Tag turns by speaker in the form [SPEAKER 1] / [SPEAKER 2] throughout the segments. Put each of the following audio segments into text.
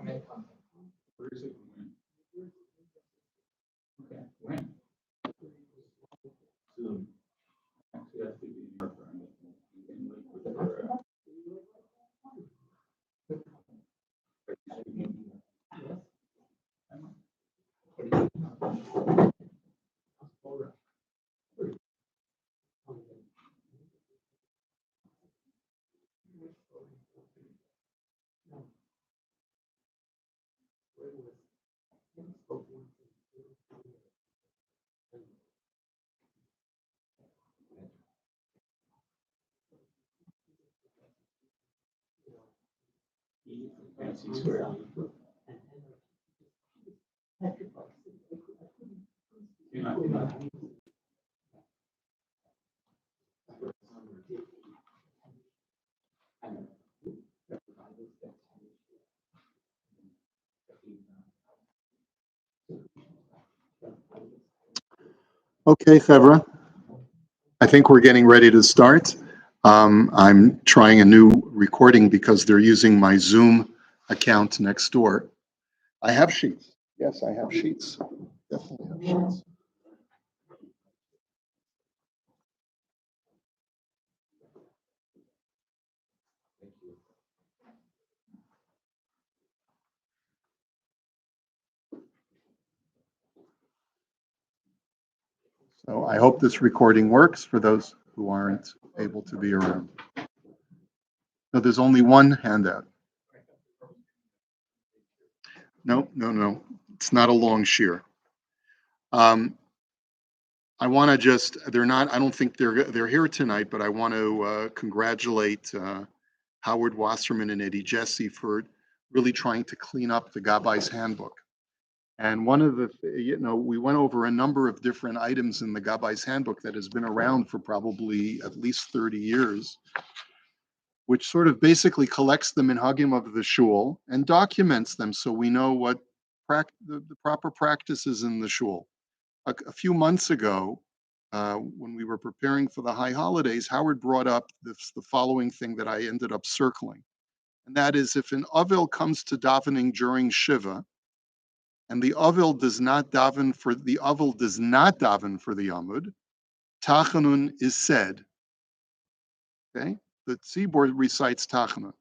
[SPEAKER 1] Where is it? Okay, when? Soon. Actually, that's the
[SPEAKER 2] Okay, Fevra, I think we're getting ready to start. I'm trying a new recording because they're using my Zoom account next door. I have sheets. Yes, I have sheets. Definitely have sheets. So I hope this recording works for those who aren't able to be around. No, there's only one handout. No. It's not a long shiur. I want to just, they're not, I don't think they're here tonight, but I want to congratulate Howard Wasserman and Eddie Jesse for really trying to clean up the Gabai's handbook. And one of the, we went over a number of different items in the Gabai's handbook that has been around for probably at least 30 years, which sort of basically collects the minhagim of the shul and documents them so we know what the proper practices in the shul. A few months ago, when we were preparing for the high holidays, Howard brought up the following thing that I ended up circling. And that is, if an Avel comes to davening during Shiva, and the Avel does not daven for the Amud, Tachanun is said. Okay? The tzibor recites Tachanun,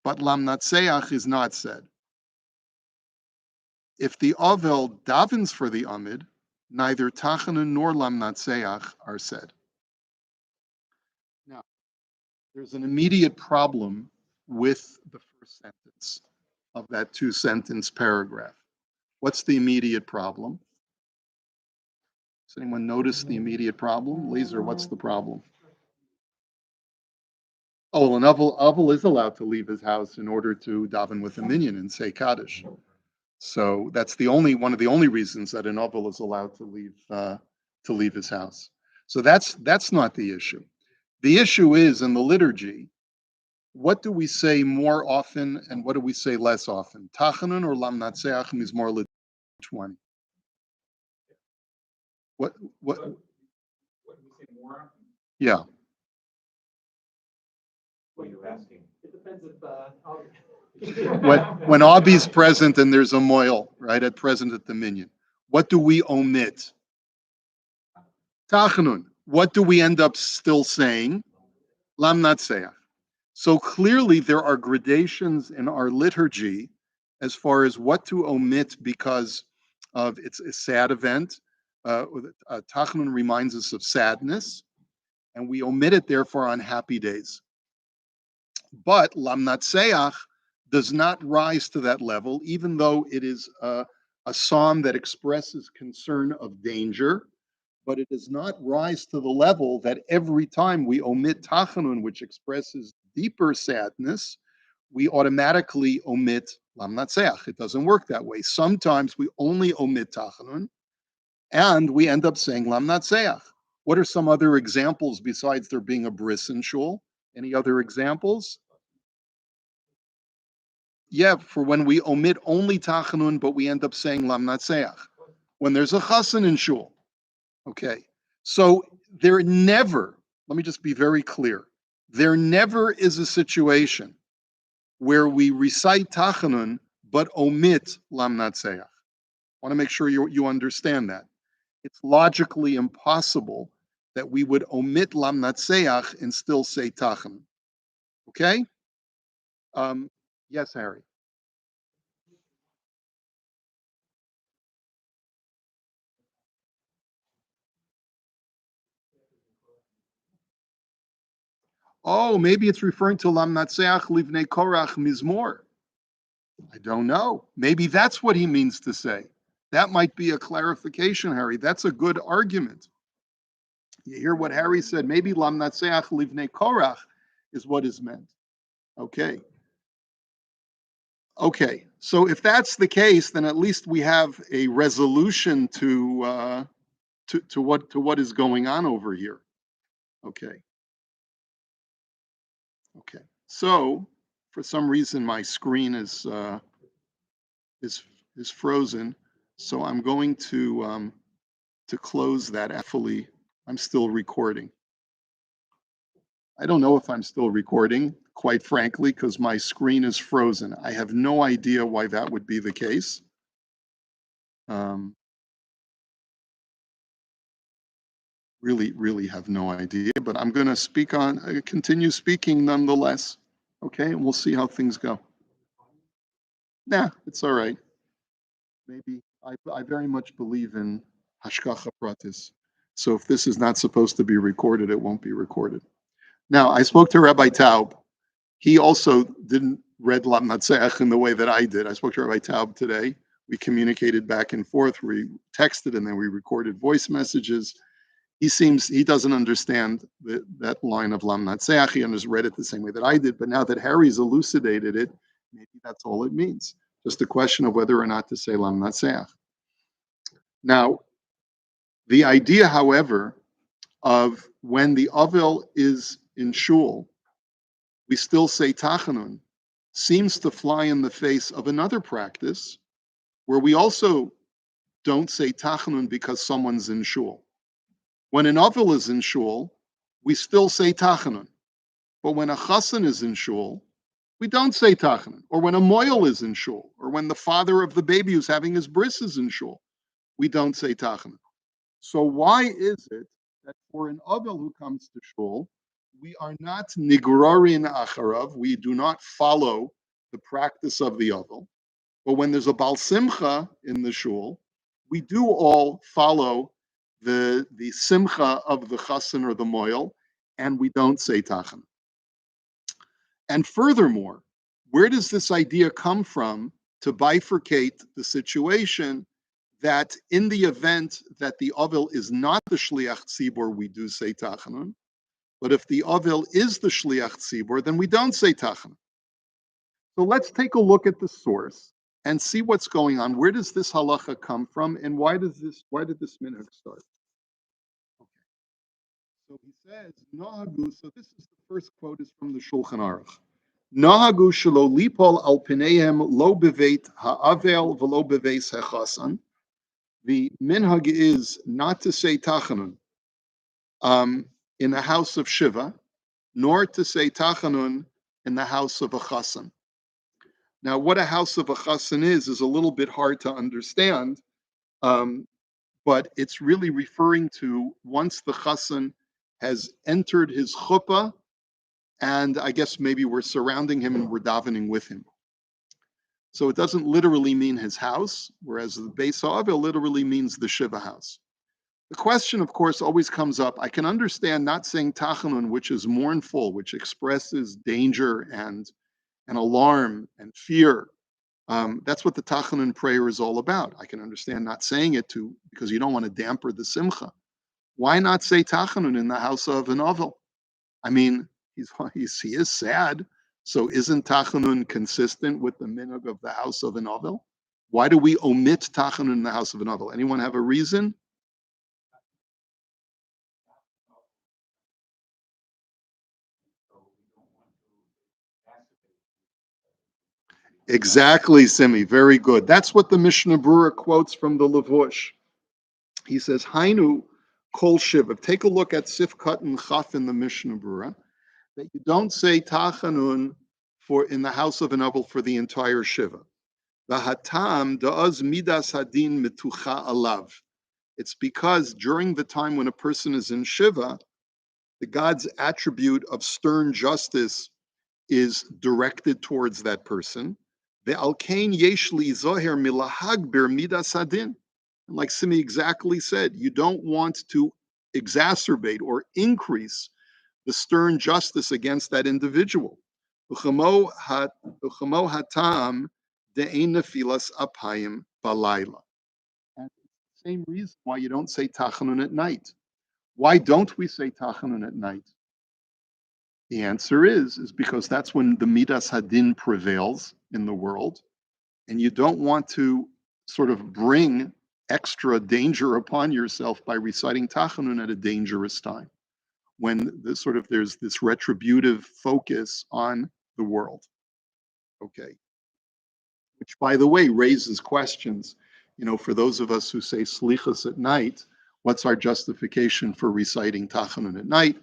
[SPEAKER 2] but Lam Natseach is not said. If the Avel davens for the Amud, neither Tachanun nor Lam Natseach are said. Now, there's an immediate problem with the first sentence of that two-sentence paragraph. What's the immediate problem? Does anyone notice the immediate problem? Laser, what's the problem? Oh, well, an Avel is allowed to leave his house in order to daven with a minyan and say Kaddish. So that's one of the only reasons that an Avel is allowed to leave his house. So that's not the issue. The issue is in the liturgy, what do we say more often and what do we say less often? Tachanun or Lam Natseach Mizmor 20? What do we say more often? Yeah.
[SPEAKER 1] What are you asking?
[SPEAKER 3] It depends
[SPEAKER 2] if when Abi's present and there's a moil, right, present at the minyan, what do we omit? Tachanun. What do we end up still saying? Lam Natseach. So clearly there are gradations in our liturgy as far as what to omit because of it's a sad event. Tachanun reminds us of sadness, and we omit it therefore on happy days. But Lam Natseach does not rise to that level, even though it is a psalm that expresses concern of danger, but it does not rise to the level that every time we omit Tachanun, which expresses deeper sadness, we automatically omit Lam Natseach. It doesn't work that way. Sometimes we only omit Tachanun, and we end up saying Lam Natseach. What are some other examples besides there being a bris in shul? Any other examples? Yeah, for when we omit only Tachanun, but we end up saying Lam Natseach. When there's a Chassan in shul. Okay, so there never, let me just be very clear, there never is a situation where we recite Tachanun, but omit lam natseach. I want to make sure you understand that. It's logically impossible that we would omit lam natseach and still say tachanun. Okay? Um, yes, Harry. Oh, maybe it's referring to lam natseach livnei korach mizmor. I don't know. Maybe that's what he means to say. That might be a clarification, Harry. That's a good argument. You hear what Harry said? Maybe lam natseach livnei korach is what is meant. Okay. Okay. So if that's the case, then at least we have a resolution to what is going on over here. Okay. Okay. So for some reason my screen is is frozen. So I'm going to close that. Actually, I'm still recording. I don't know if I'm still recording, quite frankly, because my screen is frozen. I have no idea why that would be the case. Um, really have no idea, but I'm going to continue speaking nonetheless. Okay, and we'll see how things go. Nah, it's all right. Maybe I very much believe in hashgacha pratis. So if this is not supposed to be recorded, it won't be recorded. Now, I spoke to Rabbi Taub. He also didn't read Lam Natseach in the way that I did. I spoke to Rabbi Taub today. We communicated back and forth. We texted and then we recorded voice messages. He doesn't understand that line of Lam Natseach. He just read it the same way that I did. But now that Harry's elucidated it, maybe that's all it means. Just a question of whether or not to say Lam Natseach. Now, the idea, however, of when the Avel is in shul, we still say Tachanun, seems to fly in the face of another practice where we also don't say Tachanun because someone's in shul. When an Avel is in shul, we still say Tachanun. But when a Chassan is in shul, we don't say Tachanun. Or when a Moil is in shul, or when the father of the baby who's having his bris is in shul, we don't say Tachanun. So why is it that for an Avel who comes to shul, we are not nigrorin acharav, we do not follow the practice of the Avel, but when there's a Bal Simcha in the shul, we do all follow the Simcha of the Chassan or the Moil, and we don't say Tachan. And furthermore, where does this idea come from to bifurcate the situation that in the event that the Avel is not the Shliach Tzibor, we do say Tachanun, but if the Avel is the Shliach Tzibor, then we don't say Tachanun. So let's take a look at the source and see what's going on. Where does this halacha come from, and why did this minhag start? Okay. So he says, Nahagu, so this is the first quote is from the Shulchan Aruch. Nahagu shelo lipol al pinehem lo beveit ha'avel velo beveis hachasan. The minhag is not to say Tachanun in the house of Shiva, nor to say Tachanun in the house of a Chassan. Now, what a house of a Chassan is a little bit hard to understand, but it's really referring to once the Chassan has entered his chuppah, and I guess maybe we're surrounding him and we're davening with him. So it doesn't literally mean his house, whereas the Beis Ha'avel literally means the Shiva house. The question, of course, always comes up. I can understand not saying Tachanun, which is mournful, which expresses danger and alarm and fear. That's what the Tachanun prayer is all about. I can understand not saying it because you don't want to damper the simcha. Why not say Tachanun in the house of an Avel? I mean, he is sad. So isn't Tachanun consistent with the minhag of the house of an Avel? Why do we omit Tachanun in the house of an Avel? Anyone have a reason? Exactly, Simi. Very good. That's what the Mishnah Brura quotes from the Levush. He says, Hainu kol shiva. Take a look at Sifkat and Chaf in the Mishnah Brura, that you don't say Tachanun in the house of an Avel for the entire Shiva. V'hatam da'az midas hadin mitucha alav. It's because during the time when a person is in Shiva, the God's attribute of stern justice is directed towards that person. The alkain yeshli zoher milahagber midas hadin. Like Simi exactly said, you don't want to exacerbate or increase the stern justice against that individual. Uchamo hatam de'ein nefilas apayim balayla. And it's the same reason why you don't say Tachanun at night. Why don't we say Tachanun at night? The answer is because that's when the Midas Hadin prevails in the world, and you don't want to sort of bring extra danger upon yourself by reciting Tachanun at a dangerous time, when there's this retributive focus on the world. Okay, which by the way raises questions. For those of us who say slichas at night, what's our justification for reciting Tachanun at night?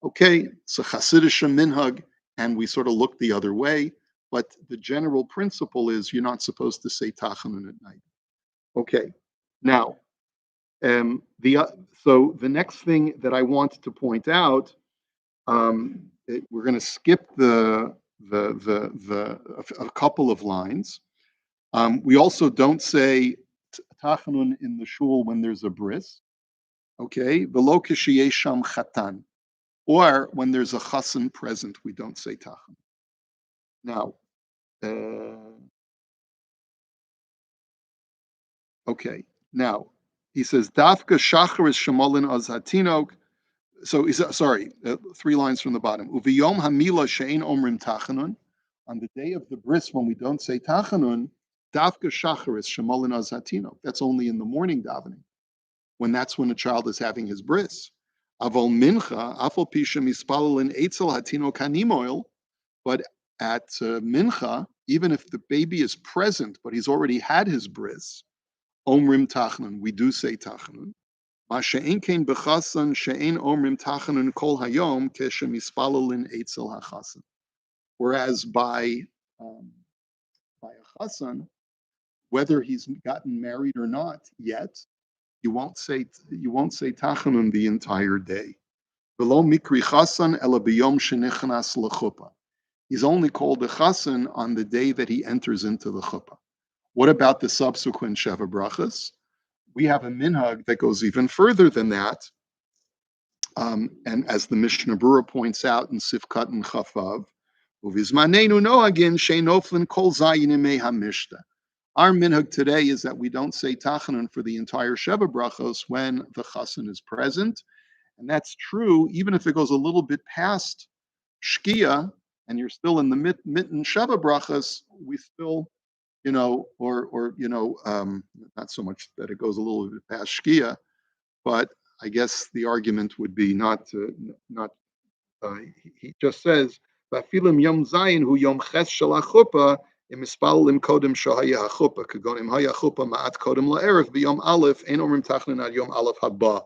[SPEAKER 2] Okay, it's a Hasidic minhag, and we sort of look the other way. But the general principle is you're not supposed to say Tachanun at night. Okay, now so the next thing that I want to point out, we're going to skip a couple of lines. We also don't say Tachanun in the shul when there's a bris. Okay, v'lo k'sheyeh sham chatan. Or when there's a chassan present, we don't say Tachanun. Now, okay. Now, he says, Dafka shachar is shemalin az hatinok. So, sorry, 3 lines from the bottom. Uviyom hamila she'ein omrim Tachanun. On the day of the bris, when we don't say Tachanun, Dafka shachar is shemalin az hatinok. That's only in the morning davening, that's when a child is having his bris. Aval mincha, afal pisha mispalin eitzel hatino kanimoil. But at mincha, even if the baby is present, but he's already had his bris, omrim tachanun, we do say tachanun. Ma she'en kein b'chasan she'en omrim tachanun kol hayom keshem mispalin eitzel hachasan. Whereas by a chasan, whether he's gotten married or not yet, you won't say Tachanun the entire day. Below mikri chasan ela biyom shenichnas lechuppah. He's only called a chasan on the day that he enters into the chuppah. What about the subsequent Sheva brachas? We have a minhag that goes even further than that. And as the Mishnah Berurah points out in Sifkat and Chafav, uvizmanenu nohagin sheinoflin kol zayin imei hamishta. Our minhag today is that we don't say Tachanun for the entire Sheva brachos when the chassan is present, and that's true even if it goes a little bit past Shkia and you're still in the mitten Sheva brachos. We still, not so much that it goes a little bit past Shkia, but I guess the argument would be not. He just says, "Vafilim yom zayin hu yom ches shel chuppah." Im mispalim kodem shahaya hachuppah kagonim haya chuppah ma'at kodem la'erev b'yom aleph ein omrim tachanun ad yom aleph haba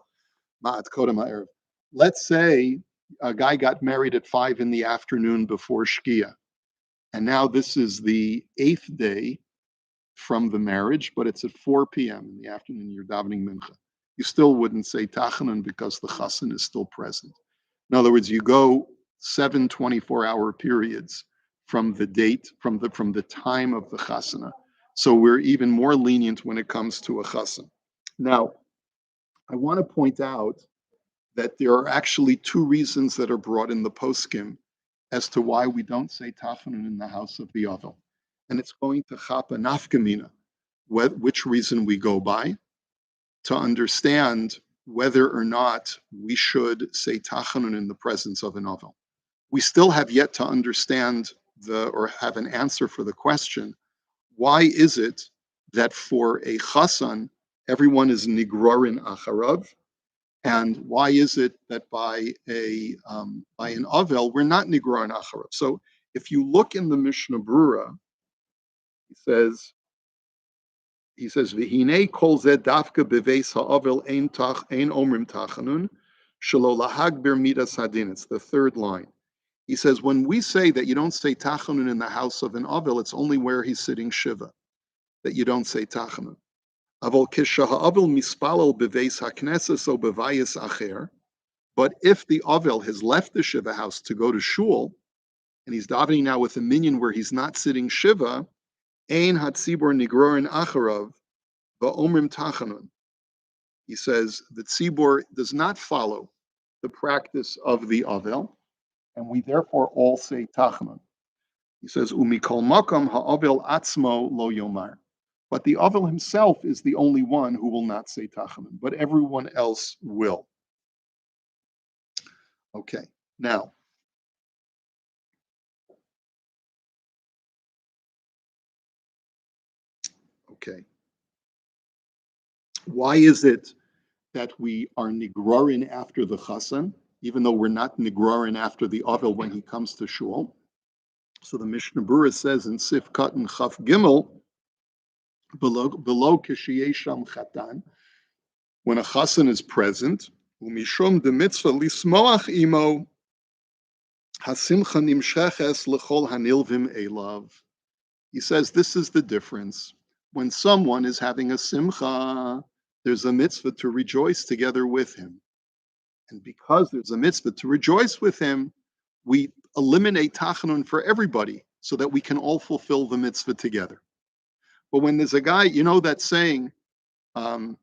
[SPEAKER 2] ma'at kodem la'erev. Let's say a guy got married at 5 in the afternoon before Shkia, and now this is the 8th day from the marriage, but it's at 4 p.m. in the afternoon. You're davening mincha. You still wouldn't say tachanun because the chassan is still present. In other words, you go 7 24-hour periods from the date, from the time of the chasana. So we're even more lenient when it comes to a chassan. Now, I want to point out that there are actually 2 reasons that are brought in the poskim as to why we don't say Tachanun in the house of the Avel. And it's going to chapa nafkamina, which reason we go by, to understand whether or not we should say Tachanun in the presence of an Avel. We still have yet to understand or have an answer for the question, why is it that for a chassan, everyone is nigrorin acharav, and why is it that by an Avel, we're not nigrorin acharav? So if you look in the Mishnah Berurah, he says, "V'hinei kol zeh dafka beveis ha'avel ein omrim tachanun shelo lahagber midas hadin." It's the 3rd line. He says, when we say that you don't say Tachanun in the house of an Avel, it's only where he's sitting Shiva. that you don't say Tachanun. Avel kishaha'avel mispalel beveis hakneses o bevayis acher. But if the Avel has left the Shiva house to go to shul, and he's davening now with a minyan where he's not sitting Shiva, ein hatzibor nigrorin acharav va'omrim Tachanun. He says the tzibor does not follow the practice of the Avel, and we therefore all say Tachanun. He says, Umikol makam ha'avel atzmo lo yomar. But the Avel himself is the only one who will not say Tachanun, but everyone else will. Okay, now, okay. Why is it that we are nigrorin after the Chassan, even though we're not nigrorin after the Avel when he comes to shul? So the Mishnah Berurah says in Sif Katan Chaf Gimel, below Kishiyesham Chatan, when a Chassan is present, Umishom de mitzvah lismoach imo hasimcha nimsheches lechol hanilvim elav. He says this is the difference. When someone is having a simcha, there's a mitzvah to rejoice together with him. And because there's a mitzvah to rejoice with him, we eliminate Tachanun for everybody so that we can all fulfill the mitzvah together. But when there's a guy, you know that saying,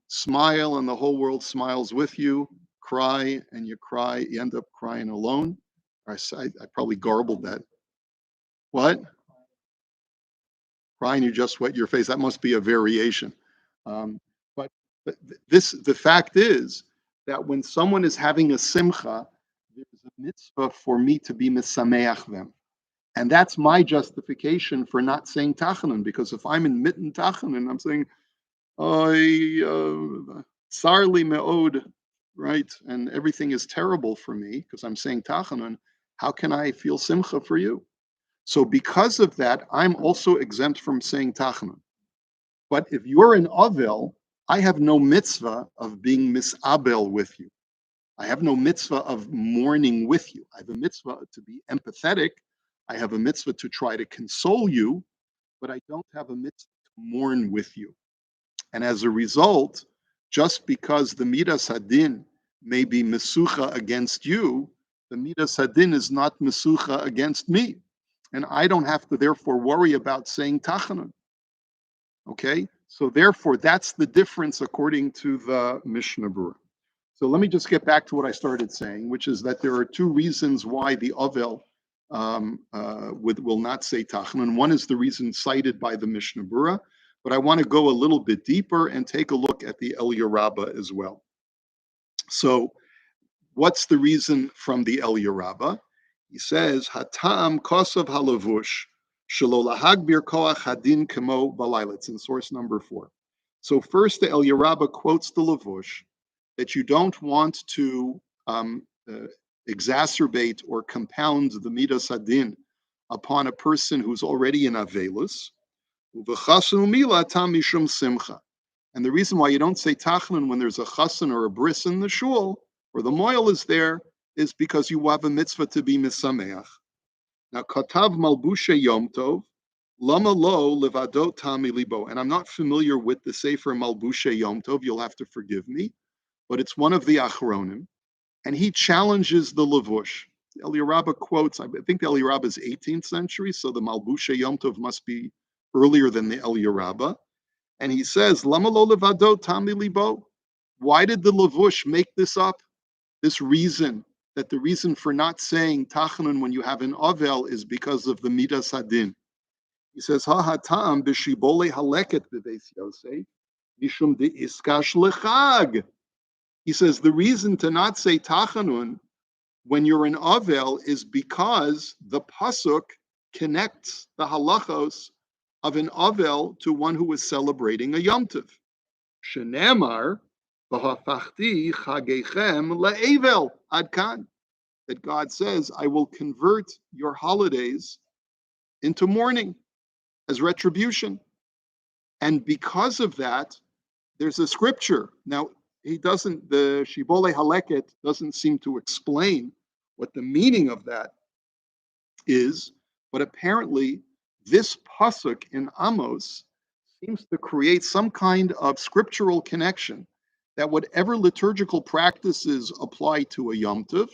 [SPEAKER 2] smile and the whole world smiles with you, cry and you cry, you end up crying alone. I probably garbled that. What? Crying, you just wet your face. That must be a variation. But the fact is that when someone is having a simcha, there's a mitzvah for me to be misameach them. And that's my justification for not saying Tachanun, because if I'm in mitten Tachanun, I'm saying, sarli me'od, right? And everything is terrible for me because I'm saying Tachanun. How can I feel simcha for you? So because of that, I'm also exempt from saying Tachanun. But if you're an Avel, I have no mitzvah of being misabel with you. I have no mitzvah of mourning with you. I have a mitzvah to be empathetic. I have a mitzvah to try to console you, but I don't have a mitzvah to mourn with you. And as a result, just because the Midas Hadin may be Mesucha against you, the Midas Hadin is not Mesucha against me. And I don't have to therefore worry about saying Tachanun. Okay? So therefore, that's the difference according to the Mishnah Berurah. So let me just get back to what I started saying, which is that there are two reasons why the Avel will not say Tachanun. One is the reason cited by the Mishnah Berurah, but I want to go a little bit deeper and take a look at the Eliyah Rabbah as well. So what's the reason from the Eliyah Rabbah? He says, Hatam kosav halavush shelo lahagbir koach hadin kemo balayla. It's in source number 4. So first, the Eliyah Rabbah quotes the Lavush that you don't want to exacerbate or compound the Midas Hadin upon a person who's already in Avelus. And the reason why you don't say Tachanun when there's a Chassan or a bris in the shul, or the moil is there, is because you have a mitzvah to be misameach. Now, Katav Malbushe Yom Tov, Lama Lo Levadot Tami Libo. And I'm not familiar with the Sefer Malbushe Yom Tov, you'll have to forgive me, but it's one of the Achronim, and he challenges the Lavush. The Eliyah Rabbah quotes, I think the Eliyah Rabbah is 18th century, so the Malbushe Yom Tov must be earlier than the Eliyah Rabbah. And he says, Lama lo levado tami libo. Why did the Lavush make this up? This reason, that the reason for not saying Tachanun when you have an Avel is because of the Midas Hadin. He says, Ha hatam b'shibole haleket b'beis Yosef, mishum de iskash lechag. He says, the reason to not say Tachanun when you're an Avel is because the Pasuk connects the halachos of an Avel to one who is celebrating a Yom Tov. Shenemar, v'hafachti chagechem le'evel ad kan. That God says, I will convert your holidays into mourning as retribution. And because of that, there's a scripture. Now, the Shibole Haleket doesn't seem to explain what the meaning of that is, but apparently this pasuk in Amos seems to create some kind of scriptural connection that whatever liturgical practices apply to a Yom Tov,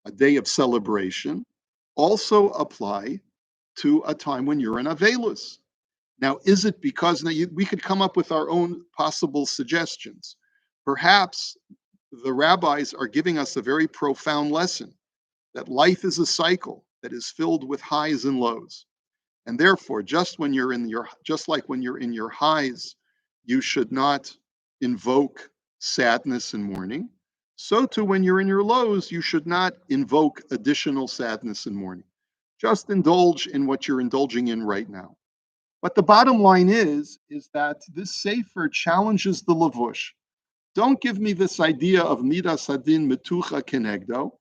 [SPEAKER 2] a day of celebration, also apply to a time when you're in Avelus. Now, is it because we could come up with our own possible suggestions? Perhaps the rabbis are giving us a very profound lesson that life is a cycle that is filled with highs and lows. And therefore, just like when you're in your highs, you should not invoke sadness and mourning. So too, when you're in your lows, you should not invoke additional sadness and mourning. Just indulge in what you're indulging in right now. But the bottom line is that this sefer challenges the lavush. Don't give me this idea of midas hadin metucha kenegdo,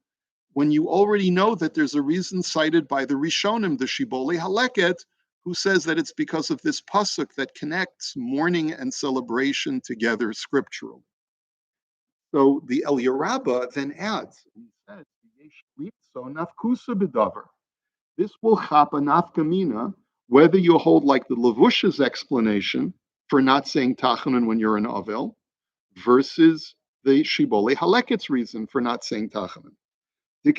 [SPEAKER 2] when you already know that there's a reason cited by the Rishonim, the Shibbolei Haleket, who says that it's because of this pasuk that connects mourning and celebration together scripturally. So the El Yerabba then adds, he says, so nafkusa b'davar. This will chap a nafkamina, whether you hold like the Levush's explanation for not saying Tachanun when you're in Avel, versus the Shibbolei Haleket's reason for not saying Tachanun. He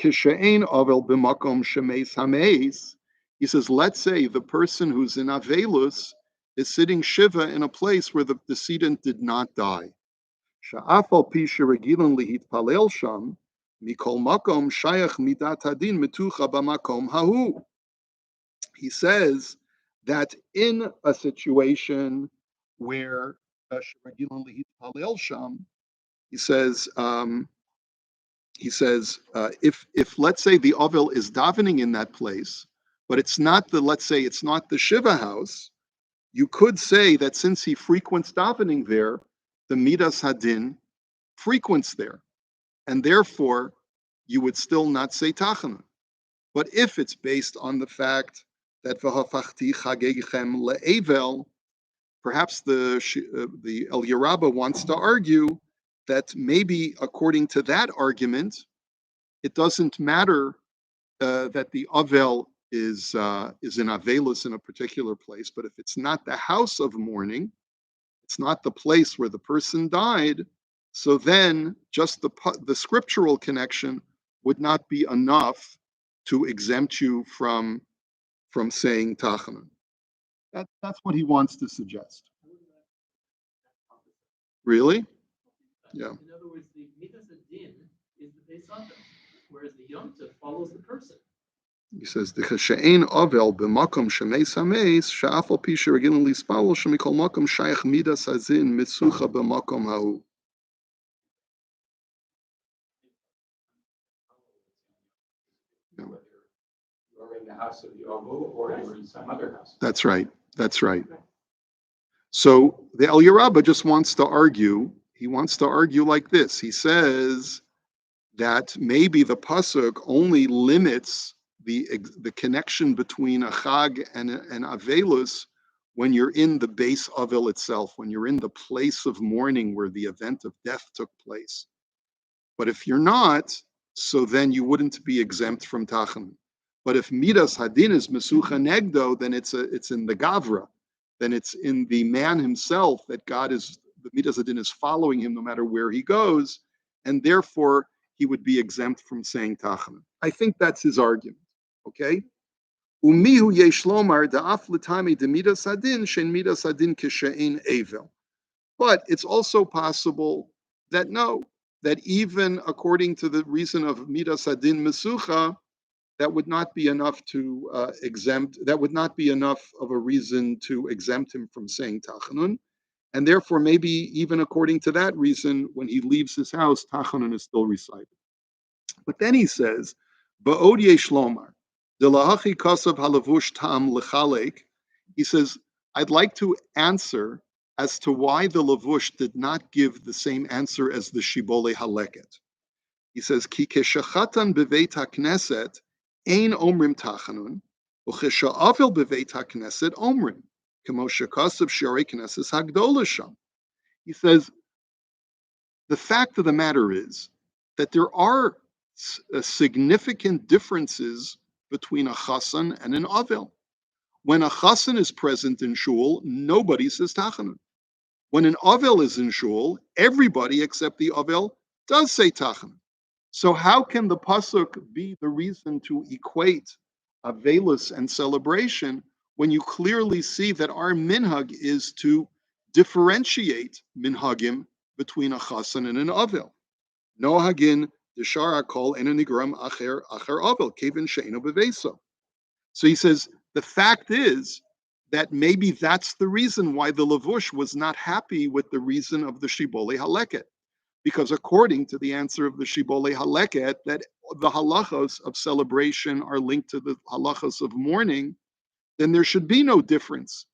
[SPEAKER 2] says, let's say the person who's in Avelus is sitting Shiva in a place where the decedent did not die. He says that in a situation where he says, if let's say the Avel is davening in that place, but let's say it's not the Shiva house, you could say that since he frequents davening there, the Midas Hadin frequents there, and therefore you would still not say Tachanun. But if it's based on the fact that v'hafachti chagegichem le'evel, perhaps the El Yerabba wants to argue that maybe according to that argument, it doesn't matter that the Avel is in Avelus in a particular place, but if it's not the house of mourning, it's not the place where the person died, so then just the scriptural connection would not be enough to exempt you from saying Tachanun. That's what he wants to suggest. Really? Yeah.
[SPEAKER 3] In other words, the Midas Adin is the base of it, whereas the Yom Tov follows the person.
[SPEAKER 2] He says, "The she'ein avel b'makom shemeis hameis she'afal pi she'regilin lispalol shemikol makom shayach midas hazin mitzucha b'makom hahu."
[SPEAKER 1] Whether you're in the house of the Avel or you're in some other house.
[SPEAKER 2] That's right. That's right. So the El Yerabba just wants to argue. He wants to argue like this. He says that maybe the pasuk only limits the connection between a chag and avelus when you're in the base avel itself, when you're in the place of mourning where the event of death took place. But if you're not, so then you wouldn't be exempt from Tachanun. But if midas hadin is mesucha negdo, then it's in the gavra, then it's in the man himself that the midas hadin is following him no matter where he goes, and therefore he would be exempt from saying Tachanun. I think that's his argument. Okay. Umihu yeshlomar da'af l'tami de midas hadin shen midas hadin kishein evel. But it's also possible that that even according to the reason of midas hadin mesucha, that would not be enough to that would not be enough of a reason to exempt him from saying Tachanun. And therefore, maybe even according to that reason, when he leaves his house, Tachanun is still recited. But then he says, Ba'od yesh lomar, de lahachi kasav halavush tam lechalek. He says, I'd like to answer as to why the Lavush did not give the same answer as the Shibbolei Haleket. He says, Ki keshachatan beveit hakneset ein omrim tachanun, uchesha'avel beveit hakneset omrim, kemo shekasav shiurei knesses hagdola sham. He says, the fact of the matter is that there are significant differences between a Chassan and an Avel. When a chassan is present in shul, nobody says Tachanun. When an Avel is in shul, everybody except the Avel does say Tachanun. So how can the pasuk be the reason to equate Avelus and celebration when you clearly see that our minhag is to differentiate minhagim between a chassan and an Avel? No hagin deshara kol enanigram acher Avel kevin sheino beveso. So he says, the fact is that maybe that's the reason why the Lavush was not happy with the reason of the Shibbolei Haleket. Because according to the answer of the Shibbolei Haleket, that the halachos of celebration are linked to the halachos of mourning, then there should be no difference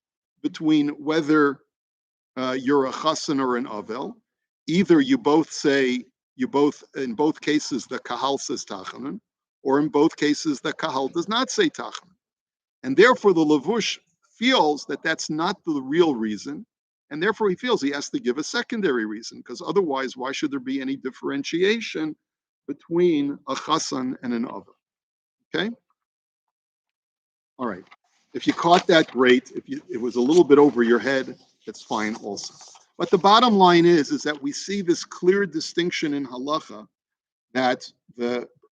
[SPEAKER 2] between whether you're a chassan or an avel. Either in both cases, the kahal says tachanun, or in both cases, the kahal does not say tachanun. And therefore, the Lavush feels that that's not the real reason. And therefore, he feels he has to give a secondary reason, because otherwise, why should there be any differentiation between a chassan and an avel? Okay? All right. If you caught that, great. It was a little bit over your head, that's fine also. But the bottom line is that we see this clear distinction in halacha that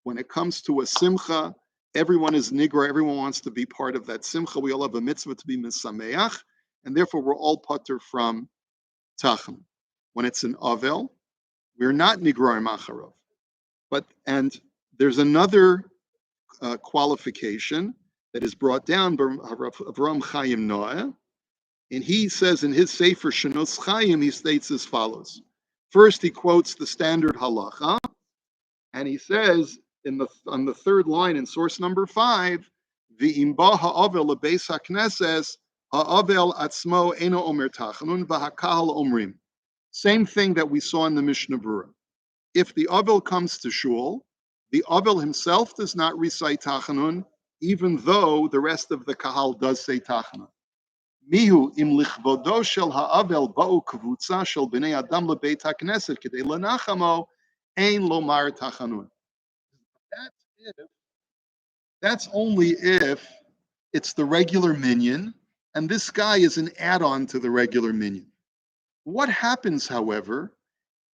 [SPEAKER 2] when it comes to a simcha, everyone is nigra, everyone wants to be part of that simcha. We all have a mitzvah to be misameach, and therefore we're all patur from tachanun. When it's an avel, we're not nigra macharov. And there's another qualification that is brought down by Avram Chaim Noah, and he says in his Sefer Shenos Chaim, he states as follows. First, he quotes the standard halacha, and he says on the third line in source number 5, V'imba ha'avel lebeis hakneses ha'avel atzmo eno omer tachanun v'hakahal omrim. Same thing that we saw in the Mishnah Berurah. If the avel comes to shul, the avel himself does not recite tachanun, even though the rest of the kahal does say tachanun. Mihu im lichvodo shel ha'avel ba'u kvutza shel bnei adam lebeit hakneset kedei lenachamo ein lomar tachanun. That's only if it's the regular minyan, and this guy is an add-on to the regular minyan. What happens, however,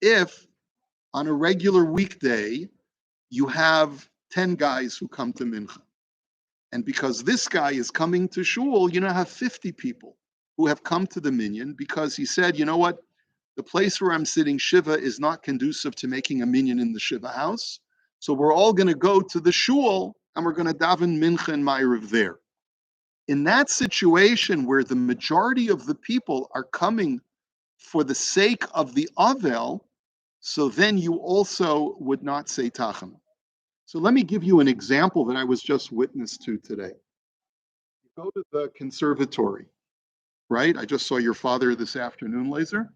[SPEAKER 2] if on a regular weekday you have 10 guys who come to mincha, and because this guy is coming to shul, you now have 50 people who have come to the minyan because he said, you know what, the place where I'm sitting shiva is not conducive to making a minyan in the shiva house. So we're all going to go to the shul and we're going to daven mincha and ma'ariv there. In that situation where the majority of the people are coming for the sake of the avel, so then you also would not say tachanun. So let me give you an example that I was just witness to today. You go to the conservatory, right? I just saw your father this afternoon, Laser.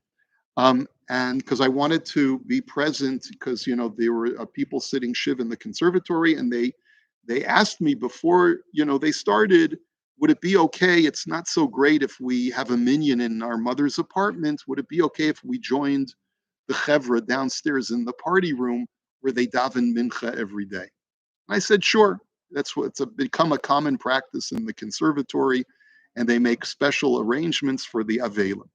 [SPEAKER 2] And because I wanted to be present, because there were people sitting shiv in the conservatory, and they asked me before they started, would it be okay? It's not so great if we have a minyan in our mother's apartment. Would it be okay if we joined the chevra downstairs in the party room where they daven mincha every day? And I said, sure. That's what's become a common practice in the conservatory, and they make special arrangements for the avelim.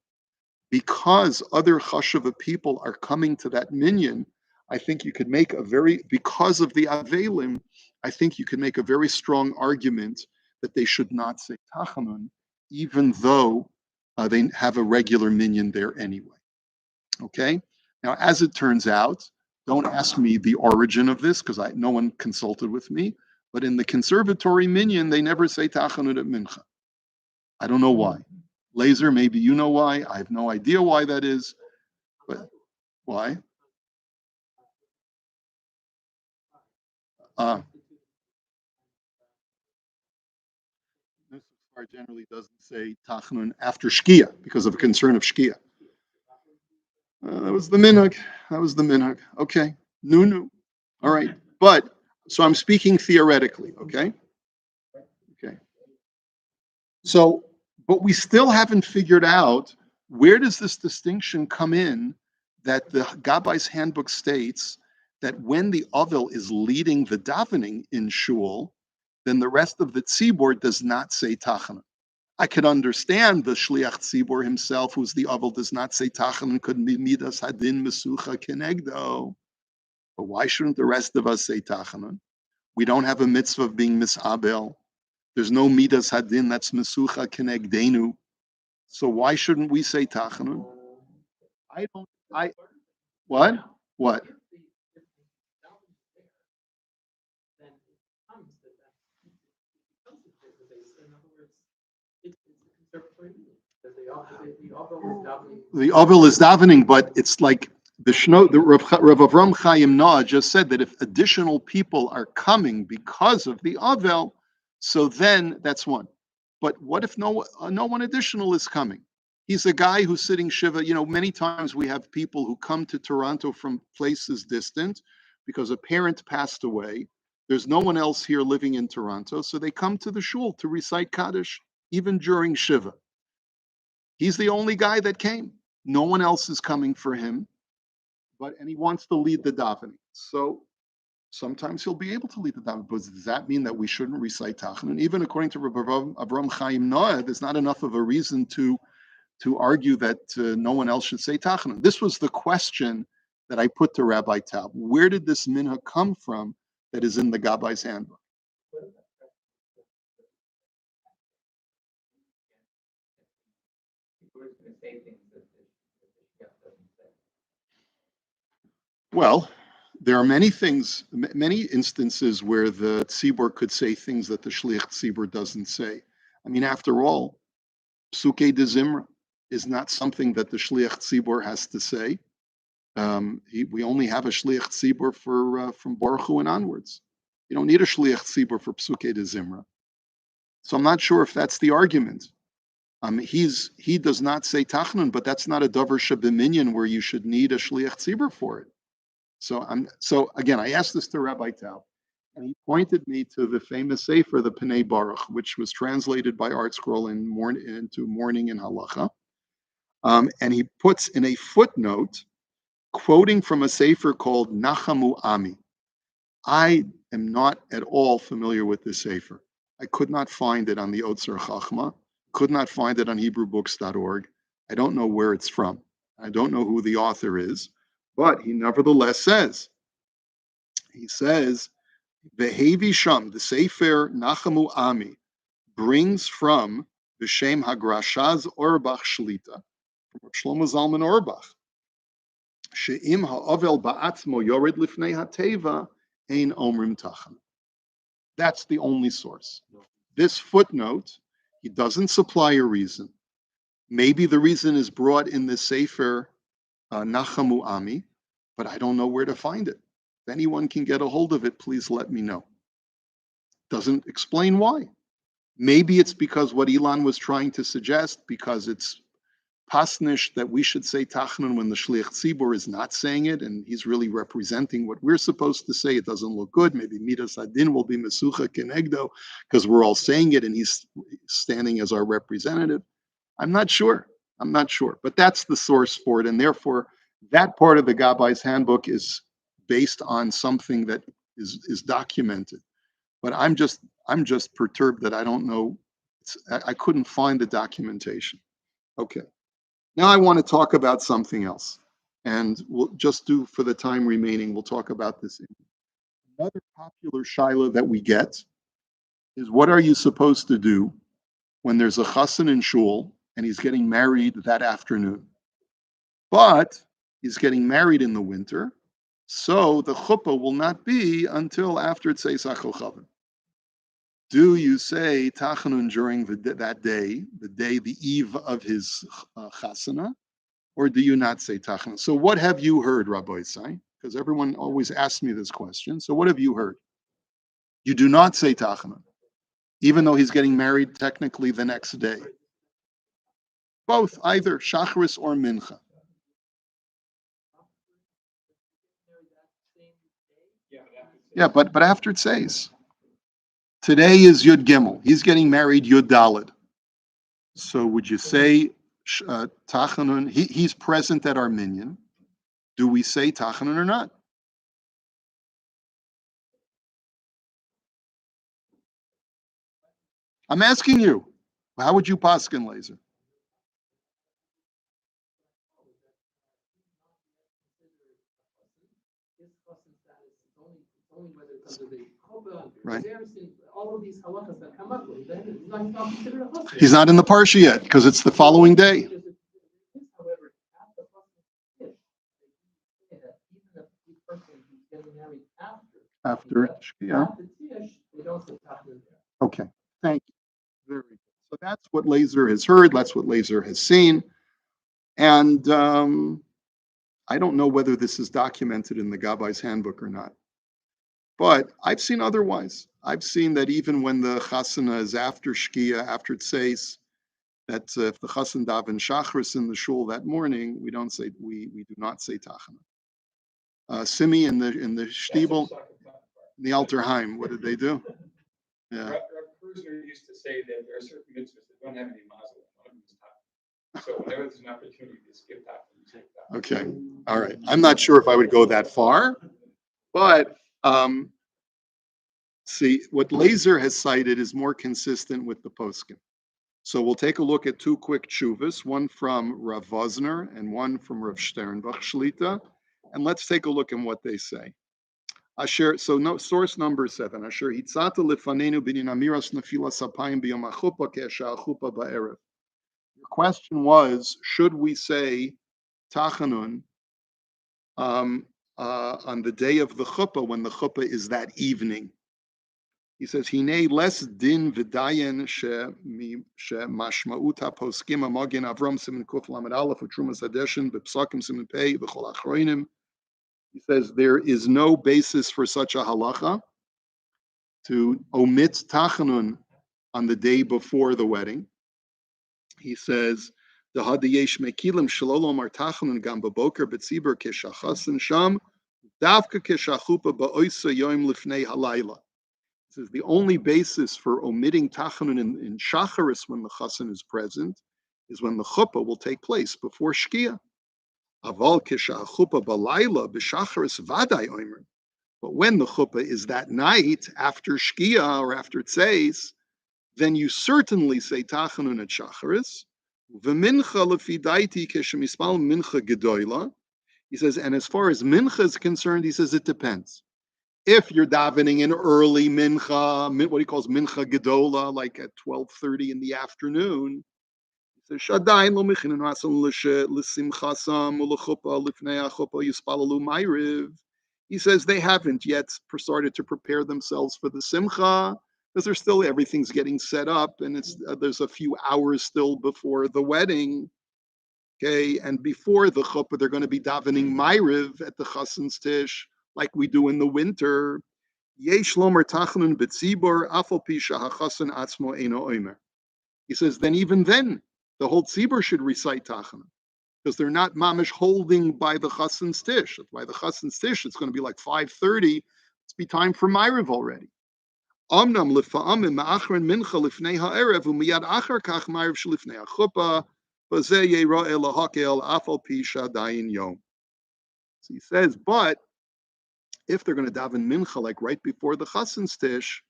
[SPEAKER 2] Because other chashuva people are coming to that minyan, I think you could make because of the avelim, I think you could make a very strong argument that they should not say tachanun, even though they have a regular minyan there anyway. Okay? Now, as it turns out, don't ask me the origin of this because no one consulted with me, but in the conservatory minyan, they never say tachanun at mincha. I don't know why. Laser, maybe you know why. I have no idea why that is, but why? This generally doesn't say tachanun after shkia because of a concern of shkia. That was the minhag. Okay. No. All right. But, so I'm speaking theoretically, okay? Okay. So, but we still haven't figured out where does this distinction come in that the Gabai's handbook states that when the Avel is leading the davening in shul, then the rest of the tzibor does not say tachanun. I could understand the shliach tzibur himself, who's the Avel, does not say Tachanun could be midas hadin mesucha kenegdo. But why shouldn't the rest of us say Tachanun? We don't have a mitzvah of being misabel. There's no midas hadin that's mesucha kenegdenu. So why shouldn't we say Tachanun? I don't. I what? What?
[SPEAKER 3] Then it comes that becomes the base. In other words, it's a conservatory meaning. Because the Avel is davening.
[SPEAKER 2] The Avel is davening, but it's like the Rav Avram Chaim Noah just said that if additional people are coming because of the Avel, so then that's one. But what if no one additional is coming? He's a guy who's sitting Shiva. Many times we have people who come to Toronto from places distant because a parent passed away. There's no one else here living in Toronto, so they come to the shul to recite Kaddish, even during Shiva. He's the only guy that came. No one else is coming for him, and he wants to lead the davening. So sometimes he'll be able to lead the davening. But does that mean that we shouldn't recite Tachanun? Even according to Rabbi Avram Chaim Noah, there's not enough of a reason to argue that no one else should say Tachanun. This was the question that I put to Rabbi Taub. Where did this minhag come from that is in the Gabai's handbook? Well, there are many things, many instances where the tzibur could say things that the shliach tzibur doesn't say. I mean, after all, psukei de zimra is not something that the shliach tzibur has to say. We only have a shliach tzibur for from Baruch Hu and onwards. You don't need a shliach tzibur for psukei de zimra. So I'm not sure if that's the argument. He does not say Tachanun, but that's not a davar shebeminyan where you should need a shliach tzibur for it. So again, I asked this to Rabbi Tau, and he pointed me to the famous Sefer, the Pnei Baruch, which was translated by Art Scroll into Mourning in Halacha. And he puts in a footnote, quoting from a Sefer called Nachamu Ami. I am not at all familiar with this Sefer. I could not find it on the Otzer Chachma, could not find it on HebrewBooks.org. I don't know where it's from. I don't know who the author is, but he nevertheless says, Vehevi Sham, the Sefer Nachamu Ami, brings from the Shem Hagrashaz Orbach Shlita, from Shlomo Zalman Orbach, She'im ha'avel ba'atzmo yored lifnei ha'teva, ein omrim tachan. That's the only source. This footnote, he doesn't supply a reason. Maybe the reason is brought in the Sefer Nachamu Ami, but I don't know where to find it. If anyone can get a hold of it, please let me know. Doesn't explain why. Maybe it's because what Elon was trying to suggest, because it's pasnish that we should say Tachanun when the Shliach Tzibur is not saying it, and he's really representing what we're supposed to say. It doesn't look good. Maybe Midas Adin will be Mesucha Kenegdo, because we're all saying it and he's standing as our representative. I'm not sure. But that's the source for it, and therefore that part of the Gabai's handbook is based on something that is documented. But I'm just perturbed that I don't know. I couldn't find the documentation. Okay. Now I want to talk about something else, and we'll just do for the time remaining. We'll talk about this. Another popular shaila that we get is, what are you supposed to do when there's a chassan in shul and he's getting married that afternoon, but he's getting married in the winter, so the chuppah will not be until after Tzeis HaKochavim. Do you say Tachanun during that day, the eve of his chasana, or do you not say Tachanun? So what have you heard, Rabbi Isai? Because everyone always asks me this question. So what have you heard? You do not say Tachanun, even though he's getting married technically the next day. Both, either Shacharis or Mincha. Yeah, but after it says, today is Yud Gimel. He's getting married Yud Daled. So would you say Tachanun? He's present at our minyan. Do we say Tachanun or not? I'm asking you. How would you paskin, Laser? Right.
[SPEAKER 3] All of these halachas that come up with, then he's not considered a husband.
[SPEAKER 2] He's not in the parsha yet because it's the following day.
[SPEAKER 3] However, at the husband's tish, that even if the person who's getting married
[SPEAKER 2] After Shkia.
[SPEAKER 3] at the tish, they don't say Tachanun there.
[SPEAKER 2] Okay, thank you. Very good. So that's what Laser has heard. That's what Laser has seen. And I don't know whether this is documented in the Gabai's handbook or not. But I've seen otherwise. I've seen that even when the chasana is after Shkia, after Tseis, that if the chassan daven shachris in the shul that morning, we do not say tachana. Simi in the shtibel, in the Alterheim, what did they do? Yeah.
[SPEAKER 1] Rav Kruzner used to say that there are certain mitzvahs that don't have any mazel. One of them is tachana. So whenever there's an opportunity to skip tachana, you take tachana.
[SPEAKER 2] Okay. All right. I'm not sure if I would go that far, but see, what Laser has cited is more consistent with the poskim. So we'll take a look at two quick tshuvas, one from Rav Vosner and one from Rav Sternbach Shlita, and let's take a look at what they say. Asher, so no, source number 7. Asher hitzata lefanenu binyan amiras nefilas apayim biyom hachuppah ke'esha hachuppah ba'erev. Your question was, should we say Tachanun on the day of the chuppah when the chuppah is that evening? He says, "Hinei less din v'dayin she mashmaut haposkim amagin Avram simin kuf lamed aleph utrumas hadeshin b'psakim simin pei v'chol achroinim." He says there is no basis for such a halacha to omit tachanun on the day before the wedding. He says, "The hadayesh mekilim shalolom ar tachanun gam b'boker b'tzibur keshachasin sham davka keshachupa ba'oisa yom lifnei halayla." This is the only basis for omitting tachanun in shacharis when the chassan is present is when the chuppah will take place before shkia. Aval kisha chuppah balayla b'shacharis vaday omer. But when the chuppah is that night after shkia or after tzeis, then you certainly say tachanun at shacharis. V'mincha lefi daiti kishemispal mincha gedoyla. He says, and as far as mincha is concerned, he says it depends. If you're davening in early mincha, what he calls mincha gedola, like at 12:30 in the afternoon, he says, "Shadayin lo mechinin rasan l'simchasam u'lechuppah lifnei hachuppah yispalalu ma'ariv." He says they haven't yet started to prepare themselves for the simcha because there's still everything's getting set up, and there's a few hours still before the wedding. Okay, and before the chuppah, they're going to be davening ma'ariv at the chassan's tish, like we do in the winter. Yesh lomer tachanun b'tzibur afal pi shahachassan atzmo eino omer. He says, then even then, the whole tzibur should recite tachanun because they're not mamish holding by the chassan's tish. By the chassan's tish, it's going to be like 5:30. It's be time for ma'ariv already. Amnam lefa'amim ma'achron mincha lifnei ha'erev u'miyad achar kach ma'ariv shlifnei ha'chuppah v'zeh yeira'eh lahakel afal pi shadayin yom. So he says, but if they're going to daven mincha like right before the chassan's tish,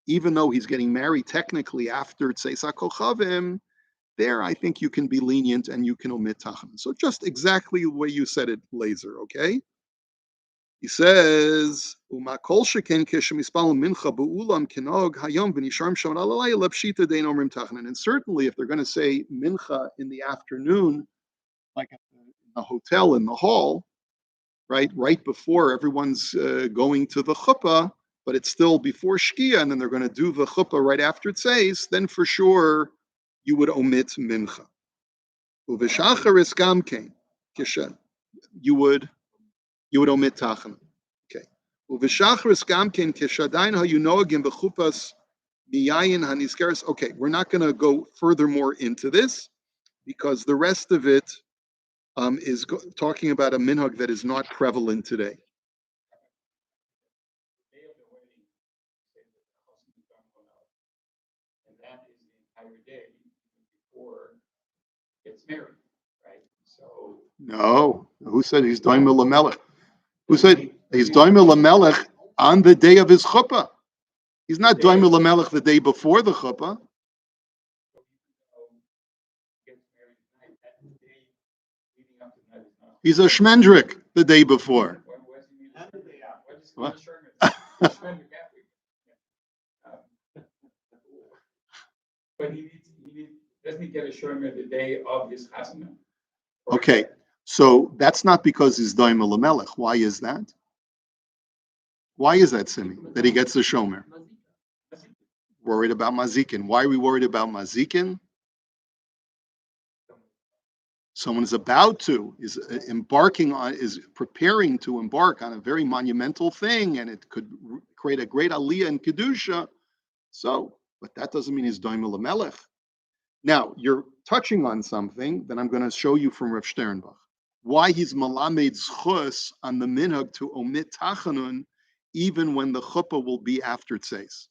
[SPEAKER 2] even though he's getting married technically after tzeis hakochavim, there I think you can be lenient and you can omit tachanun. So just exactly the way you said it, Laser, okay? He says, "Uma kol sheken keshemispal mincha beulam kenog hayom v'nisharm sham alayla pshita dein omrim tachanun." And certainly, if they're going to say mincha in the afternoon, like at the hotel in the hall, right before everyone's going to the chuppah, but it's still before shkia, and then they're going to do the chuppah right after tzeis, then for sure you would omit mincha. Uveshacharis gamkein, you would omit tachanun. Okay. Uveshacharis gamkein kishadayin hayunogim b'chupas miyayin haniskeres. Okay, we're not going to go furthermore into this because the rest of it is talking about a minhag that is not prevalent today.
[SPEAKER 1] And that is the entire day before gets married, right? So
[SPEAKER 2] No, who said he's doimel lamelech? Who said he's doimel lamelech on the day of his chuppah? He's not doimel lamelech the day before the chuppah.
[SPEAKER 1] up to the night is not.
[SPEAKER 2] He's a shmendrik the day before.
[SPEAKER 1] Why does he need a
[SPEAKER 4] And the
[SPEAKER 1] shortcut?
[SPEAKER 4] day after.
[SPEAKER 1] Why does he
[SPEAKER 2] What?
[SPEAKER 1] need a shortcut? He's shortcut after. But doesn't he get a shortcut the day of his chasana?
[SPEAKER 2] Okay, so that's not because he's daim lamelech. Why is that? Why is that, Simi, that he gets the shomer? Worried about mazikin. Why are we worried about mazikin? Someone is about to, is embarking on, is preparing to embark on a very monumental thing, and it could create a great aliyah in kedusha. So, but that doesn't mean he's daim lamelech. Now, you're touching on something that I'm going to show you from Rav Sternbach. Why he's malamed zchus on the minhag to omit tachanun, even when the chuppah will be after tzeis.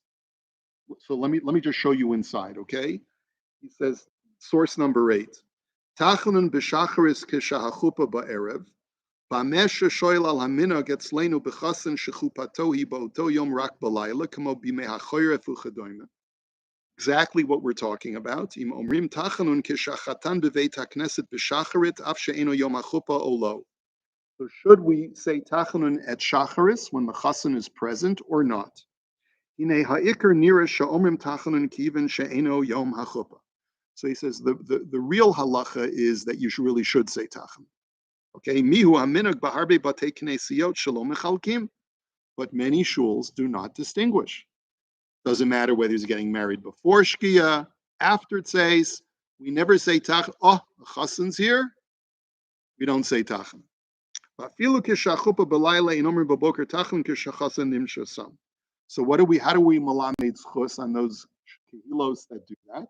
[SPEAKER 2] So let me just show you inside, okay? He says, source number 8. Tachanun b'shacharis k'shahachuppah ba'erev, b'amesh shoyl al haminhag etzleinu b'chasen shechupatohi ba'oto yom rak b'layla, kamo b'mei hachoyref u'chadoyme. Exactly what we're talking about. Im omrim tachanun k'shachatan b'veit hakneset b'shacharit af she'eno yom hachuppah olo. So should we say tachanun at shacharis when the chassan is present or not? Hine ha'ikr nira she'omrim tachanun kiven she'eno yom hachuppah. So he says the real halacha is that you really should say tachanun. Okay, mihu haminhag b'harbe batei knesiyot shelo mechalkim, but many shuls do not distinguish. Doesn't matter whether he's getting married before Shkia, after Tzeis. We never say Tachan. Oh, the Chassan's here. We don't say Tachan. So what do we? How do we malamed zchus on those kehilos that do that?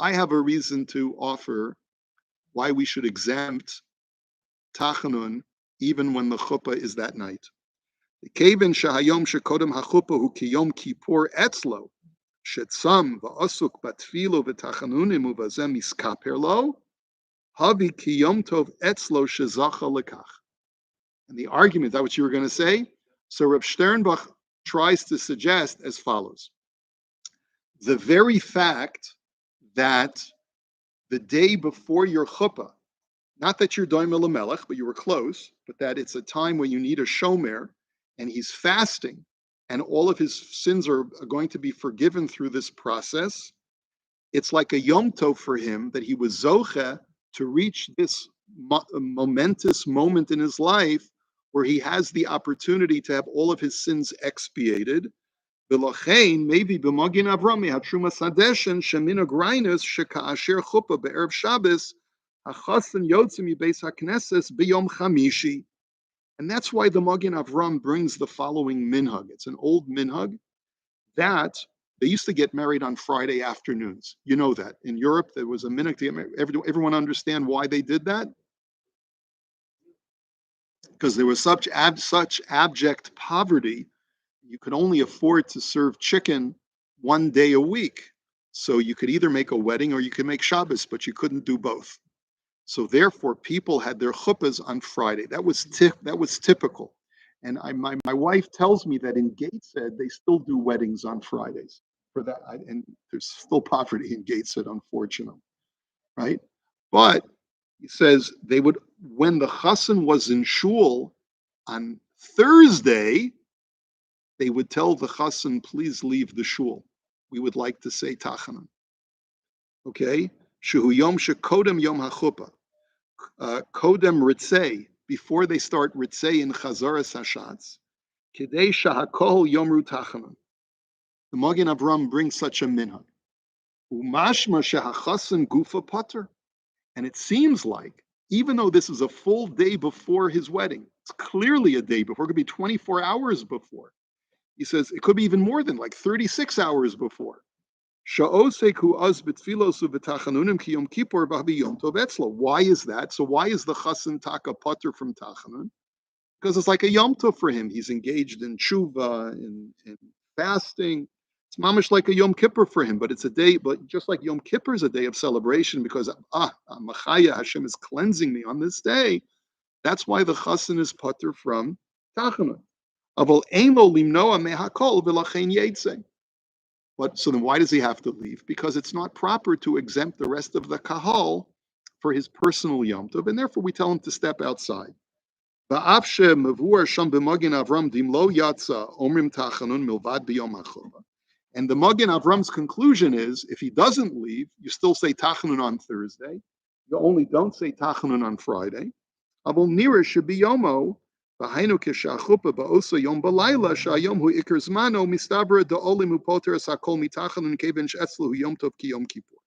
[SPEAKER 2] I have a reason to offer why we should exempt Tachanun even when the chuppah is that night. Kevin shahayom shekodem hachuppah hu kiyom kippur etzlo shetzam va'asuk batfilo v'tachanunim uvazem iskaper lo havi kiyom tov etzlo shezacha lekach. And the argument, that what you were going to say? So Reb Sternbach tries to suggest as follows. The very fact that the day before your chuppah, not that you're doim melech, but you were close, but that it's a time when you need a shomer, and he's fasting, and all of his sins are going to be forgiven through this process. It's like a yom tov for him that he was zoche to reach this momentous moment in his life where he has the opportunity to have all of his sins expiated. Maybe b'magin Avram me'hatruma sadeshen shemin agreinus sheka'asher chuppah be'erev Shabbos hachassan yotzim yibeis hakneses b'yom chamishi. And that's why the Magen Avram brings the following minhag. It's an old minhag that they used to get married on Friday afternoons. You know that. In Europe, there was a minhag to get married. Everyone understand why they did that? Because there was such abject poverty, you could only afford to serve chicken one day a week. So you could either make a wedding or you could make Shabbos, but you couldn't do both. So therefore, people had their chuppahs on Friday. That was typical. And my wife tells me that in Gateshead, they still do weddings on Fridays for that. And there's still poverty in Gateshead, unfortunately, right? But he says they would, when the chassan was in shul on Thursday, they would tell the chassan, please leave the shul. We would like to say tachanun. Okay? Shehu yom shekodem yom hachuppah. Kodem ritzei, before they start ritzei in chazaras hashatz, kidei shahakol yomru tachanun. The Magen Avram brings such a minhag. Umashma shehachasan gufa pater. And it seems like, even though this is a full day before his wedding, it's clearly a day before, it could be 24 hours before. He says it could be even more than like 36 hours before. Why is that? So why is the chassan taka pater from tachanun? Because it's like a yom tov for him. He's engaged in tshuva, in fasting. It's mamish like a Yom Kippur for him, but it's a day, but just like Yom Kippur is a day of celebration because Machaya, Hashem is cleansing me on this day. That's why the chassan is pater from tachanun. Avel eino limnoa mehakol v'lachein yetze. But so then why does he have to leave? Because it's not proper to exempt the rest of the kahal for his personal Yom Tov, and therefore we tell him to step outside. And the Magen Avram's conclusion is, if he doesn't leave, you still say Tachanun on Thursday. You only don't say Tachanun on Friday. Avel nira should be Yomo. V'hainu kishachupa ba'osa yom balayla shayom hu ikar zmano mistabra da'olim upoter sakol mitachanun kevin shetzlu yom tov ki yom kippur.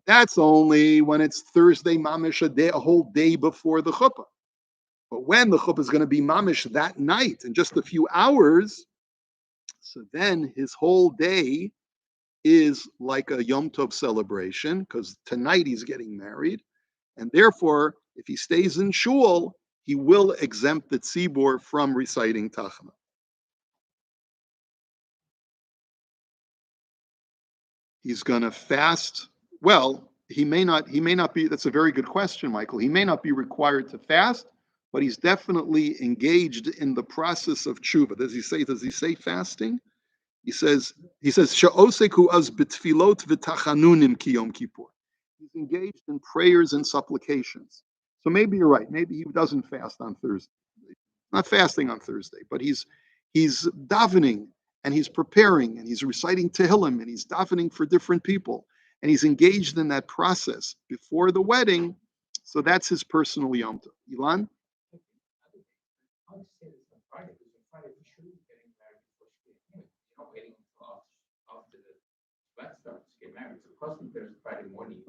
[SPEAKER 2] That's only when it's Thursday mamish, a whole day before the chuppah. But when the chuppah is going to be mamish that night in just a few hours, so then his whole day is like a Yom Tov celebration, because tonight he's getting married. And therefore, if he stays in shul, he will exempt the tzibur from reciting Tachanun. He's going to fast. Well, he may not be. That's a very good question, Michael. He may not be required to fast, but he's definitely engaged in the process of tshuva. Does he say fasting? He says she'oseku az b'tfilot v'tachanunim ki yom kippur. He's engaged in prayers and supplications. So maybe you're right. Maybe he doesn't fast on Thursday. Not fasting on Thursday, but he's davening and he's preparing and he's reciting Tehillim and he's davening for different people and he's engaged in that process before the wedding. So that's his personal Yom Tov. Ilan?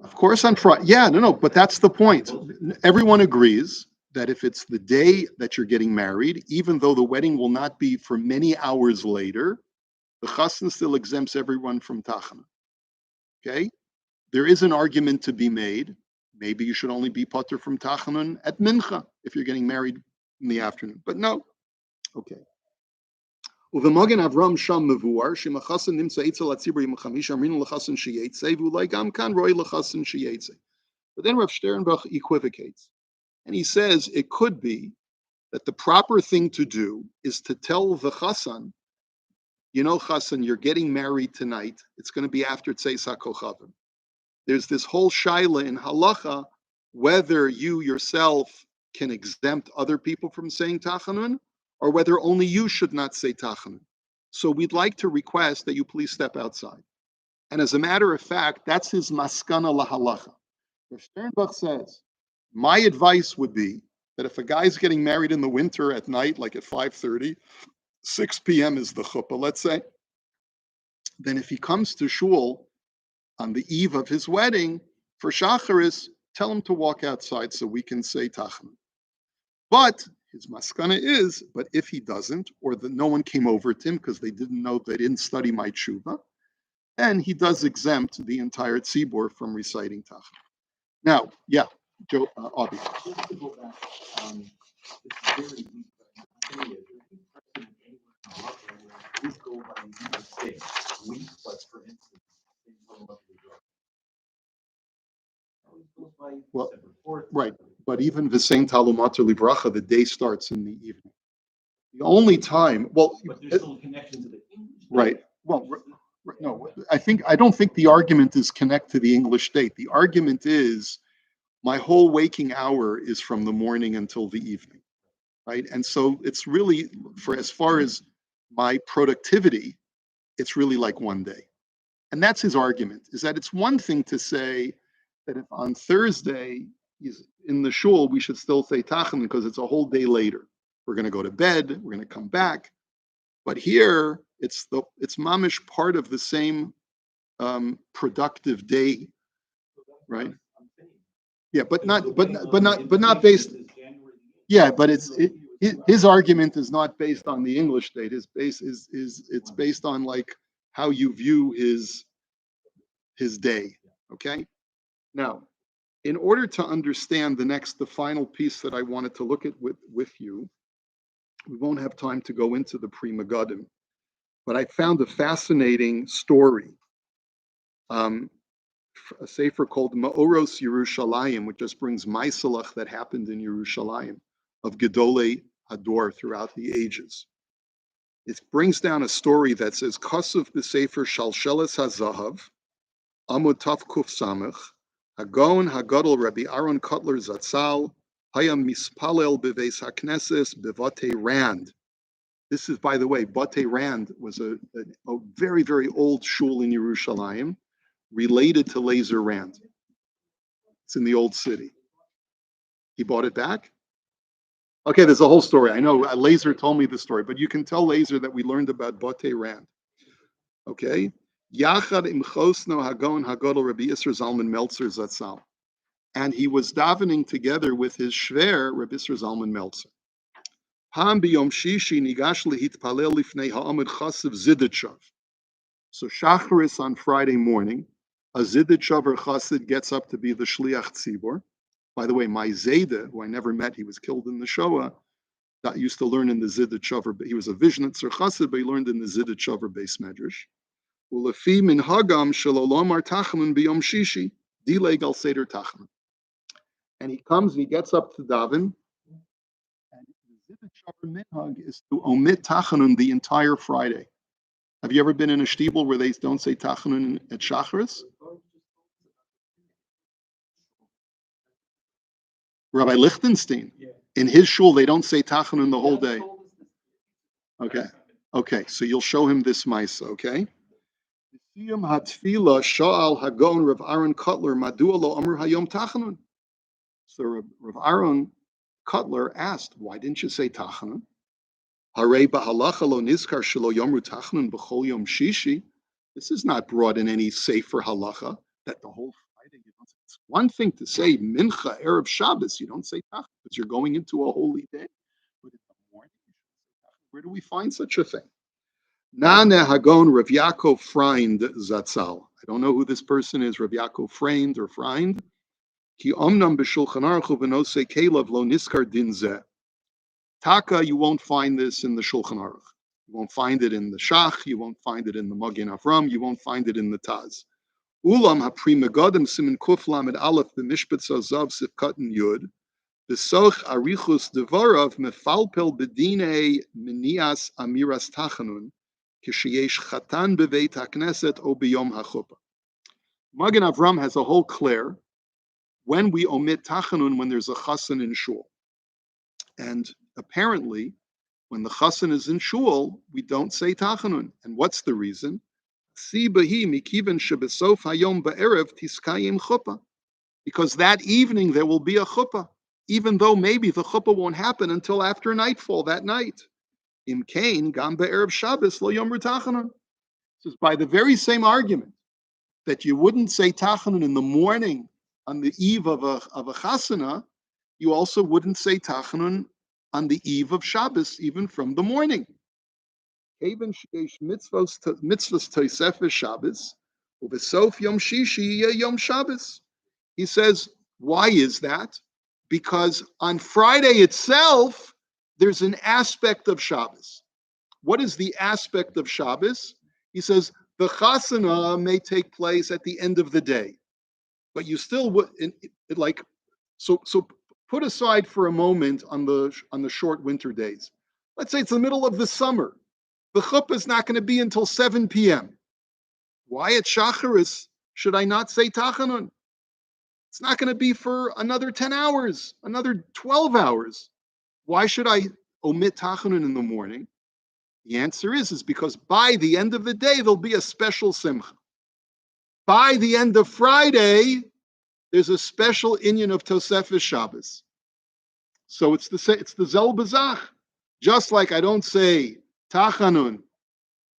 [SPEAKER 2] Of course on Friday. Yeah, no, but that's the point. Everyone agrees that if it's the day that you're getting married, even though the wedding will not be for many hours later, the Chassan still exempts everyone from Tachanun. Okay? There is an argument to be made. Maybe you should only be patur from Tachanun at Mincha if you're getting married in the afternoon. But no. Okay. ובמגן אברהם שם מבואר שמחסן נמצא אצל הציבור יום חמישי אמרינו לחסן שיצא ואולי גם כאן רואה לחסן שיצא. But then Rav Sternbach equivocates and he says it could be that the proper thing to do is to tell the chassan, you know, chassan, you're getting married tonight. It's going to be after Tzeis HaKochavim. There's this whole shaila in halacha whether you yourself can exempt other people from saying Tachanun, or whether only you should not say Tachanun. So we'd like to request that you please step outside. And as a matter of fact, that's his maskana lahalacha. Sternbach says, my advice would be that if a guy's getting married in the winter at night, like at 5:30, 6 p.m. is the chuppah, let's say, then if he comes to shul on the eve of his wedding, for shacharis, tell him to walk outside so we can say Tachanun. But his maskana is, but if he doesn't, or that no one came over to him because they didn't study my tshuva, then he does exempt the entire tzibur from reciting Tachanun. Now, yeah, Joe, Avi.
[SPEAKER 4] Just to go back, it's very weak. Please go by either say weak, but for instance,
[SPEAKER 2] Well, right, but even the same Talumater Libracha, the day starts in the evening. The only time, well,
[SPEAKER 4] but there's still a connection to the English.
[SPEAKER 2] Right. Well, no, I don't think the argument is connect to the English date. The argument is my whole waking hour is from the morning until the evening, right? And so it's really, for as far as my productivity, it's really like one day. And that's his argument, is that it's one thing to say that if on Thursday he's in the shul, we should still say Tachanun because it's a whole day later. We're going to go to bed, we're going to come back. But here, it's mamish part of the same productive day, right? Yeah, but not based. Yeah, but his argument is not based on the English date. His base it's based on like how you view his day. Okay. Now, in order to understand the final piece that I wanted to look at with you, we won't have time to go into the Pri Megadim, but I found a fascinating story. A sefer called Ma'oros Yerushalayim, which just brings Maisalach that happened in Yerushalayim of Gedolei Hador throughout the ages. it brings down a story that says, Kosuf b'sefer Shalsheles HaZahav, Amud Tav Kuf Samech, Hagon Hagadol Rabbi Aaron Kotler Zatzal, Hayam Mispalel Beves HaKnesses Bevate Rand. This is, by the way, Bate Rand was a very, very old shul in Yerushalayim, related to Laser Rand. It's in the old city. He bought it back? Okay, there's a whole story. I know Laser told me the story, but you can tell Laser that we learned about Bate Rand. Okay? Yachad im Chosno Hagon Hagodol Rabbi Yisrael Zalman Meltzer Zatzal. And he was davening together with his shver, Rabbi Yisrael Zalman Meltzer. Ham biyom shishi nigash lehitpalel lifnei ha'amid chasev ziditshav. So Shacharis on Friday morning, a ziditshav or chassid gets up to be the shliach tzibor. By the way, my Zayda, who I never met, he was killed in the Shoah, that used to learn in the Ziditshover. He was a Vishnitzer chassid, but he learned in the Ziditshover base medrash. Ulefi min hagam shalolomar tachanun biyom shishi dileg al seder tachanun. And he comes and he gets up to daven. And the Ziditshover minhag is to omit tachanun the entire Friday. Have you ever been in a shtibel where they don't say tachanun at Shacharis? Rabbi Lichtenstein, in his shul, they don't say Tachanun the whole day. Okay, okay, so you'll show him this mice, okay? Sha'al Hagon Rav Aaron Kotler Madua lo Amr Hayom Tachanun. So Rav Aaron Kotler asked, why didn't you say Tachanun? Harei b'halacha lo nizkar shelo yomru Tachanun b'chol yom shishi. This is not brought in any safer halacha that the whole Friday you don't say. It's one thing to say Mincha Erev Shabbos, you don't say Tachanun, but you're going into a holy day. But in the morning, where do we find such a thing? Nane Hagon Rav Yaakov Freind Zatzal. I don't know who this person is, Rav Yaakov Freind or Freind. Ki omnam b'shulchan aruch u'v'nosei kelev lo niskar din zeh. Taka, you won't find this in the Shulchan Aruch. You won't find it in the Shach. You won't find it in the Magen Avram. You won't find it in the Taz. Ulam ha'pri megadim simin kuf lamed aleph b'mishpat zazav sifkatan yud b'soch arichus devarav mefalpel b'dinei minias amiras tachanun kisheyesh chatan beveit hakneset o b'yom hachupah. Magen Avram has a whole clear when we omit tachanun when there's a chassan in shul. And apparently, when the chassan is in shul, we don't say tachanun. And what's the reason? Because that evening there will be a chuppah, even though maybe the chuppah won't happen until after nightfall that night. Im kain gam be'erev Shabbos lo yomru tachanun. This is by the very same argument that you wouldn't say tachanun in the morning on the eve of a chasana. You also wouldn't say tachanun on the eve of Shabbos, even from the morning. Even mitzvahs toisefes Shabbos, uvesof yom shishi yom Shabbos. He says, why is that? Because on Friday itself, there's an aspect of Shabbos. What is the aspect of Shabbos? He says, the chasana may take place at the end of the day, but you still would, so put aside for a moment on the short winter days. Let's say it's the middle of the summer. The chuppah is not going to be until 7 p.m. Why at Shacharis should I not say tachanun? It's not going to be for another 10 hours, another 12 hours. Why should I omit tachanun in the morning? The answer is because by the end of the day, there'll be a special simcha. By the end of Friday, there's a special inyan of Tosefes Shabbos. So it's the Zel Bazach. Just like I don't say Tachanun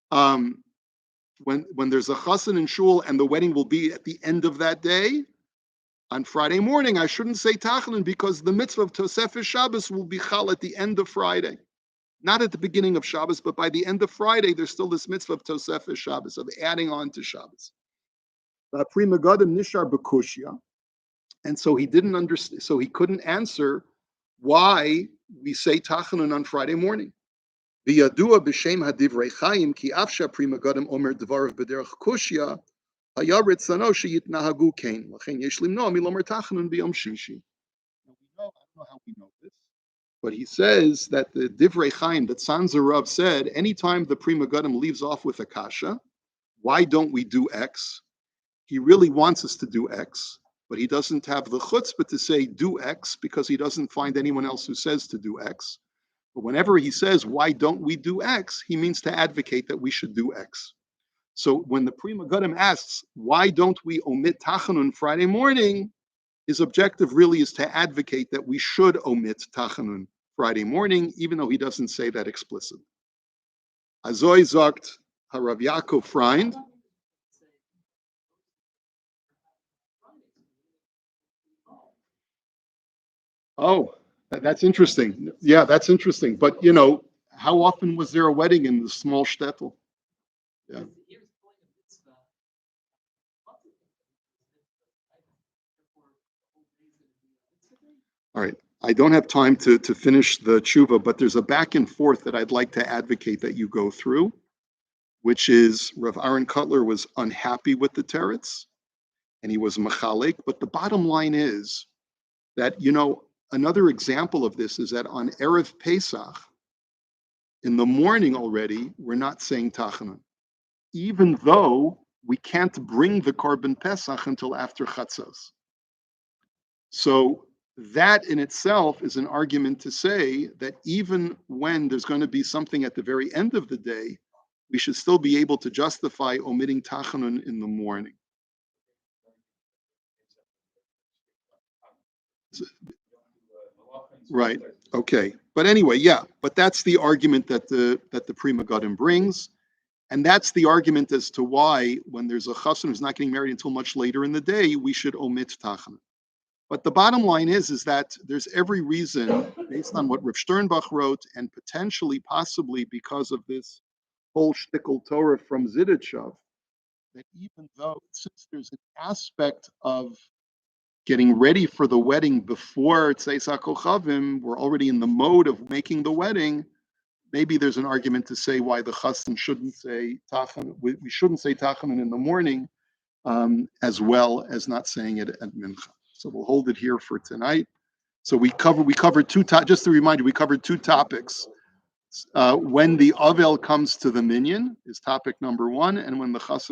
[SPEAKER 2] when there's a chassan in shul and the wedding will be at the end of that day, on Friday morning I shouldn't say Tachanun because the mitzvah of Tosefes Shabbos will be chal at the end of Friday. Not at the beginning of Shabbos, but by the end of Friday, there's still this mitzvah of Tosefes Shabbos, of adding on to Shabbos. Pri Megadim Nishar Bekushya. And so he didn't understand, so he couldn't answer why we say Tachanun on Friday morning. V'yadua b'shem hadivrei chayim ki afsha pri megadim omer dvarav b'derech kushya haya ritzano sheyitnahagu kain lachen yesh limnoa milomer Tachanun b'yom shishi. I don't know how we know this. But he says that the Divrei Chaim, that Sanzarav said, anytime the Pri Megadim leaves off with a kasha, why don't we do X? He really wants us to do X, but he doesn't have the chutzpah to say do X because he doesn't find anyone else who says to do X. But whenever he says, why don't we do X, he means to advocate that we should do X. So when the Pri Megadim asks, why don't we omit Tachanun Friday morning, his objective really is to advocate that we should omit Tachanun Friday morning, even though he doesn't say that explicitly. Azoy sagt Harav Yaakov Freind. Oh, that's interesting. Yeah, that's interesting. But how often was there a wedding in the small shtetl? Yeah. All right. I don't have time to finish the tshuva, but there's a back and forth that I'd like to advocate that you go through, which is Rav Aaron Cutler was unhappy with the teretz, and he was machalik. But the bottom line is that, another example of this is that on Erev Pesach, in the morning already, we're not saying Tachanun, even though we can't bring the Korban Pesach until after Chatzos. So that in itself is an argument to say that even when there's going to be something at the very end of the day, we should still be able to justify omitting Tachanun in the morning. Right. Okay. But anyway, yeah. But that's the argument that the Pri Megadim brings, and that's the argument as to why, when there's a chassan who's not getting married until much later in the day, we should omit Tachanun. But the bottom line is that there's every reason, based on what Rav Sternbach wrote, and potentially, possibly because of this whole shtickle Torah from Zidichov, that even though, since there's an aspect of getting ready for the wedding before Tzeis HaKochavim, we're already in the mode of making the wedding, maybe there's an argument to say why the chassan shouldn't say Tachanun, we shouldn't say Tachanun in the morning, as well as not saying it at Mincha. So we'll hold it here for tonight. So we covered just to remind you, we covered two topics. When the Avel comes to the minyan is topic number one, and when the chassan